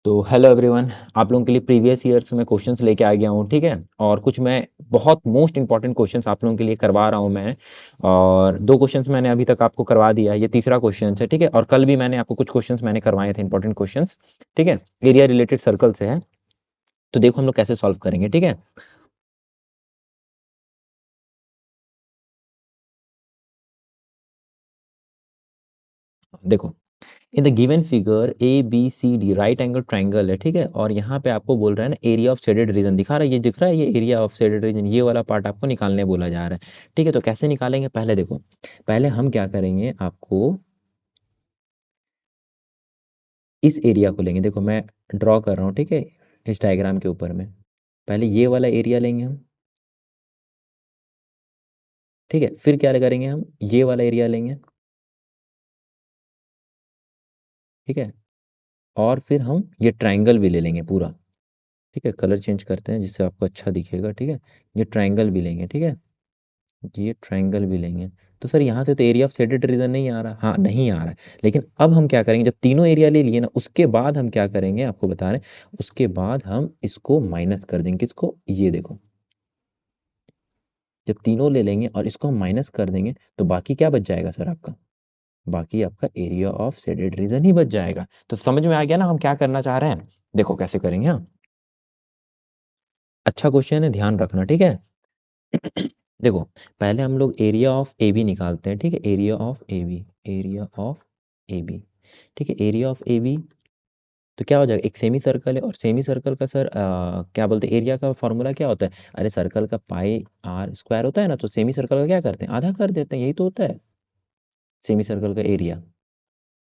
तो hello everyone, आप लोगों के लिए प्रीवियस ईयर्स में क्वेश्चंस लेके आ गया हूँ। ठीक है, और कुछ मैं बहुत मोस्ट इंपॉर्टेंट क्वेश्चंस आप लोगों के लिए करवा रहा हूँ मैं। और दो क्वेश्चंस मैंने अभी तक आपको करवा दिया है, ये तीसरा क्वेश्चन है। ठीक है, और कल भी मैंने आपको कुछ क्वेश्चंस मैंने करवाए थे, इंपॉर्टेंट क्वेश्चंस। ठीक है, एरिया रिलेटेड सर्कल से है। तो देखो हम लोग कैसे सॉल्व करेंगे। ठीक है, देखो, in the given figure A B C D right angle triangle है। ठीक है, और यहाँ पे आपको बोल रहा है ना, एरिया ऑफ शेडेड रीजन दिखा रहा है, ये दिख रहा है, ये एरिया ऑफ शेडेड रीजन, ये वाला पार्ट आपको निकालने बोला जा रहा है। ठीक है, तो कैसे निकालेंगे, पहले देखो, पहले हम क्या करेंगे, आपको इस एरिया को लेंगे। देखो मैं ड्रॉ कर रहा हूँ, ठीक है, इस डायग्राम के ऊपर में पहले ये वाला एरिया लेंगे हम। ठीक है, फिर क्या करेंगे, हम ये वाला एरिया लेंगे। ठीक है, और फिर हम ये ट्राइंगल भी ले लेंगे पूरा। ठीक है, कलर चेंज करते हैं जिससे आपको अच्छा दिखेगा। ठीक है, ये ट्राइंगल भी लेंगे। ठीक है, ये ट्रायंगल भी लेंगे। तो सर यहाँ से तो एरिया ऑफ शेडेड रीजन नहीं आ रहा, हाँ नहीं आ रहा है। लेकिन अब हम क्या करेंगे, जब तीनों एरिया ले लिए ना, उसके बाद हम क्या करेंगे आपको बता रहे हैं, उसके बाद हम इसको माइनस कर देंगे। किसको, ये देखो, जब तीनों ले लेंगे और इसको हम माइनस कर देंगे तो बाकी क्या बच जाएगा सर आपका, बाकी आपका एरिया ऑफ शेडेड रीजन ही बच जाएगा। तो समझ में आ गया ना हम क्या करना चाह रहे हैं। देखो कैसे करेंगे हम, अच्छा क्वेश्चन है, ध्यान रखना। ठीक है, देखो, पहले हम लोग एरिया ऑफ ए बी निकालते हैं। ठीक है, area of A B, area of A B. ठीक है, एरिया ऑफ ए बी, तो क्या हो जाएगा, एक सेमी सर्कल है, और सेमी सर्कल का सर क्या बोलते हैं, एरिया का फॉर्मूला क्या होता है, अरे सर्कल का पाई आर स्क्वायर होता है ना, तो सेमी सर्कल का क्या करते हैं, आधा कर देते हैं, यही तो होता है सेमी सर्कल का एरिया,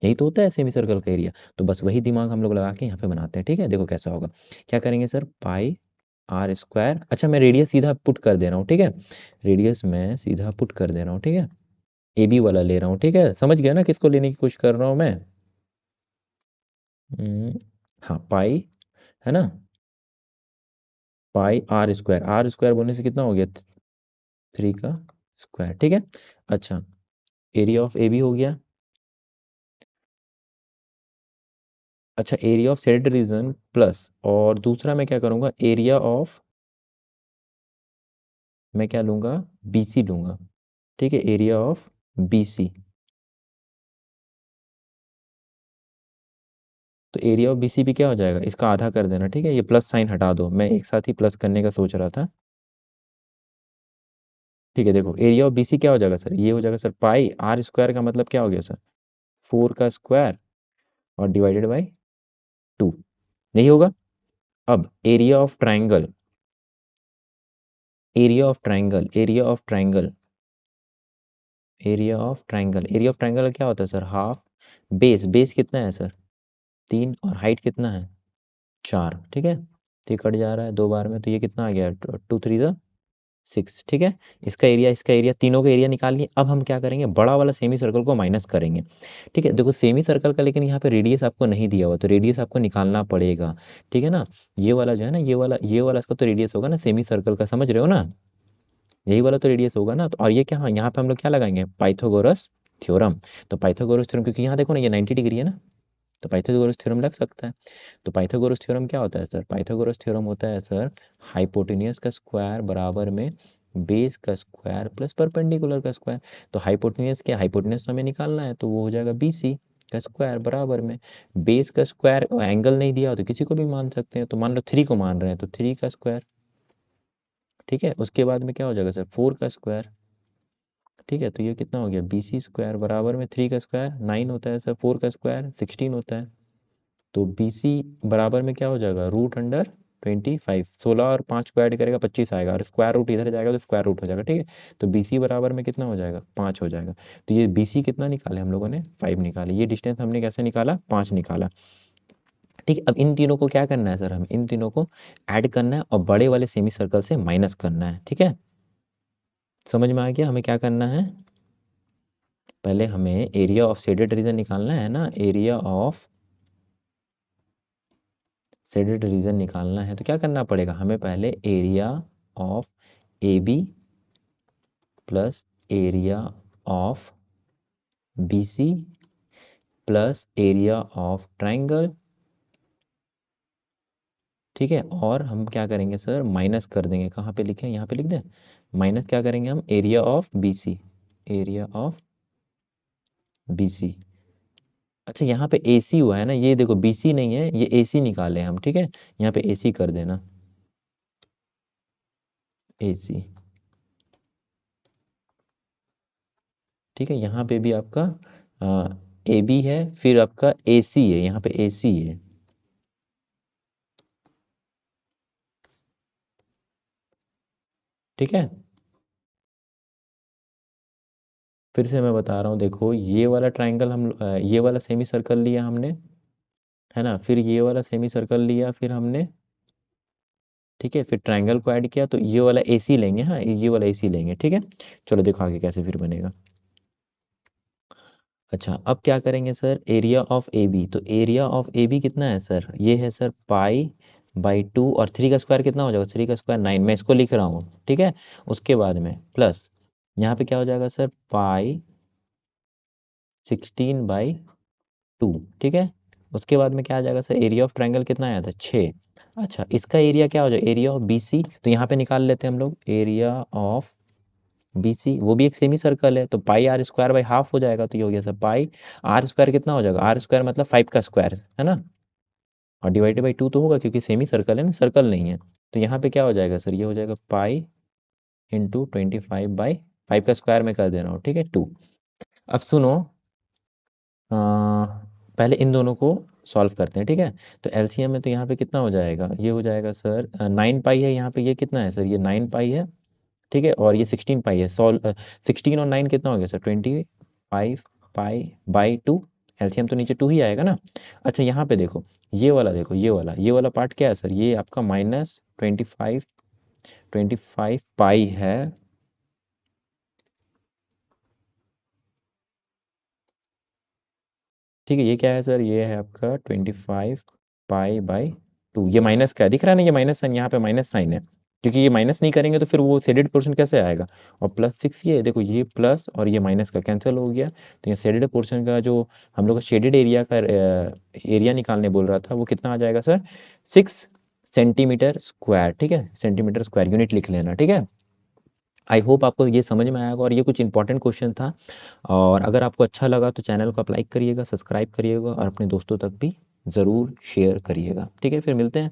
यही तो होता है सेमी सर्कल का एरिया। तो बस वही दिमाग हम लोग लगा के यहाँ पे बनाते हैं। ठीक है, देखो कैसा होगा, क्या करेंगे सर, पाई आर स्क्वायर, अच्छा मैं रेडियस सीधा पुट कर दे रहा हूँ। ठीक है, रेडियस मैं सीधा पुट कर दे रहा हूँ। ठीक है, ए बी वाला ले रहा हूँ। ठीक है, समझ गया ना किसको लेने की कोशिश कर रहा हूँ मैं। हम्म, हाँ पाई, है ना, पाई आर स्क्वायर बोलने से कितना हो गया, 3 का स्क्वायर। ठीक है, अच्छा एरिया ऑफ ए बी हो गया। अच्छा area of shaded region plus, और दूसरा मैं क्या करूंगा, एरिया ऑफ, मैं क्या लूंगा, बी सी लूंगा। ठीक है, एरिया ऑफ बी सी, तो एरिया ऑफ बी सी भी क्या हो जाएगा, इसका आधा कर देना। ठीक है, ये प्लस साइन हटा दो, मैं एक साथ ही प्लस करने का सोच रहा था। ठीक है, देखो एरिया ऑफ बी सी क्या हो जाएगा सर, ये हो जाएगा सर पाई आर स्क्वायर, का मतलब क्या हो गया सर, 4 का स्क्वायर और डिवाइडेड बाई 2, नहीं होगा। अब area of triangle, area of triangle, area of triangle, area of triangle, area of triangle क्या होता है सर, हाफ बेस, बेस कितना है सर, 3, और हाइट कितना है, 4। ठीक है, तो ये कट जा रहा है 2 बार में, तो ये कितना आ गया, 2 3 जा 6। ठीक है, इसका एरिया, तीनों का एरिया निकाल लिए। अब हम क्या करेंगे, बड़ा वाला सेमी सर्कल को माइनस करेंगे। ठीक है, देखो सेमी सर्कल का लेकिन यहाँ पे रेडियस आपको नहीं दिया हुआ, तो रेडियस आपको निकालना पड़ेगा। ठीक है ना, ये वाला जो है ना, ये वाला इसका तो रेडियस होगा ना सेमी सर्कल का, समझ रहे हो ना, यही वाला तो रेडियस होगा ना। तो और ये क्या, हाँ यहाँ पे हम लोग क्या लगाएंगे, पाइथागोरस थ्योरम। तो पाइथागोरस थ्योरम, क्योंकि यहाँ देखो ना ये 90 डिग्री है ना, तो पाइथागोरस थ्योरम लग सकता है। तो पाइथागोरस थ्योरम क्या होता है सर, पाइथागोरस थ्योरम होता है सर, हाइपोटेन्यूस का स्क्वायर बराबर में बेस का स्क्वायर प्लस परपेंडिकुलर का स्क्वायर। तो हाइपोटेन्यूस क्या, हाइपोटेन्यूस हमें निकालना है, तो वो हो जाएगा बी सी का स्क्वायर बराबर में बेस का स्क्वायर, एंगल नहीं दिया हो तो किसी को भी मान सकते हैं, तो मान लो 3 को मान रहे हैं तो 3 का स्क्वायर। ठीक है, उसके बाद में क्या हो जाएगा सर, 4 का स्क्वायर। ठीक है, तो ये कितना हो गया, बी सी स्क्वायर बराबर में 3 का स्क्वायर 9 होता है सर, 4 का स्क्वायर 16 होता है। तो बी सी बराबर में क्या हो जाएगा, रूट अंडर 25, 16 और 5 को ऐड करेगा 25 आएगा, और स्क्वायर रूट इधर जाएगा तो स्क्वायर रूट हो जाएगा। ठीक है, तो बी सी बराबर में कितना हो जाएगा, 5 हो जाएगा। तो ये बी सी कितना निकाले हम लोगों ने, 5 निकाले। ये डिस्टेंस हमने कैसे निकाला, 5 निकाला। ठीक है, अब इन तीनों को क्या करना है सर, हम इन तीनों को ऐड करना है और बड़े वाले सेमी सर्कल से माइनस करना है। ठीक है, समझ में आ गया हमें क्या करना है, पहले हमें एरिया ऑफ शेडेड रीजन निकालना है ना, एरिया ऑफ शेडेड रीजन निकालना है, तो क्या करना पड़ेगा हमें, पहले area of A B plus area of B C plus area of triangle ठीक है, और हम क्या करेंगे सर, माइनस कर देंगे, कहाँ पे लिखें, यहाँ पे लिख दें, माइनस क्या करेंगे हम, area of BC, area of BC। अच्छा यहाँ पे AC हुआ है ना, ये देखो BC नहीं है, ये AC निकाले हम, ठीक है, यहाँ पे AC कर देना, AC। ठीक है, यहाँ पे भी आपका AB है, फिर आपका AC है, यहाँ पे AC है। ठीक है, फिर से मैं बता रहा हूँ, देखो ये वाला ट्राइंगल हम ये वाला सेमी सर्कल लिया हमने, है ना, फिर ये वाला सेमी सर्कल लिया फिर हमने, ठीक है, फिर ट्राइंगल को ऐड किया, तो ये वाला AC लेंगे, हाँ ये वाला AC लेंगे, ठीक है। चलो देखो आगे कैसे फिर बनेगा। अच्छा अब क्या करेंगे सर, एरिया ऑफ AB, तो एरिया ऑफ AB कितना है सर, ये है सर पाई/2, और 3 का स्क्वायर कितना हो जाएगा, 3 का स्क्वायर 9, मैं इसको लिख रहा हूँ, ठीक है। उसके बाद में प्लस यहाँ पे क्या हो जाएगा सर, पाई/16/2, ठीक है। उसके बाद में क्या आ जाएगा सर, एरिया ऑफ ट्रायंगल कितना आया था, 6। अच्छा इसका एरिया क्या हो जाएगा, एरिया ऑफ BC, तो यहाँ पे निकाल लेते हैं हम लोग, एरिया ऑफ BC, वो भी एक सेमी सर्कल है, तो पाई/r² हो जाएगा, तो ये हो गया सर पाई/r² कितना हो जाएगा, r² मतलब 5 का स्क्वायर, है ना, और डिवाइडेड बाई 2 तो होगा क्योंकि सेमी सर्कल है ना, सर्कल नहीं है। तो यहाँ पे क्या हो जाएगा सर, ये हो जाएगा पाई × 25/5 का स्क्वायर में कर दे रहा हूँ, ठीक है, 2। अब सुनो, पहले इन दोनों को सॉल्व करते हैं, ठीक है। तो LCM में तो यहाँ पे कितना हो जाएगा, ये हो जाएगा सर 9 पाई है, यहाँ पे ये कितना है सर, ये 9 पाई है, ठीक है, और ये 16 पाई है, 16 और 9 कितना हो गया सर, 25 पाई/2। LCM तो नीचे 2 ही आएगा ना। अच्छा यहाँ पे देखो, ये वाला देखो, ये वाला पार्ट क्या है सर, ये आपका -25 पाई है, ठीक है, ये क्या है सर, ये है आपका 25 पाई/2, ये माइनस का है, दिख रहा है ना, ये माइनस साइन, यहाँ पे माइनस साइन है, क्योंकि ये माइनस नहीं करेंगे तो फिर वो शेडेड पोर्शन कैसे आएगा, और +6 ये देखो, ये प्लस और ये माइनस का कैंसिल हो गया, तो ये शेडेड पोर्शन का जो हम लोग शेडेड एरिया का एरिया निकालने बोल रहा था, वो कितना आ जाएगा सर, 6 सेंटीमीटर स्क्वायर, ठीक है, सेंटीमीटर स्क्वायर यूनिट लिख लेना, ठीक है। आई होप आपको ये समझ में आएगा, और ये कुछ इंपॉर्टेंट क्वेश्चन था, और अगर आपको अच्छा लगा तो चैनल को आप लाइक करिएगा, सब्सक्राइब करिएगा, और अपने दोस्तों तक भी ज़रूर शेयर करिएगा, ठीक है, फिर मिलते हैं।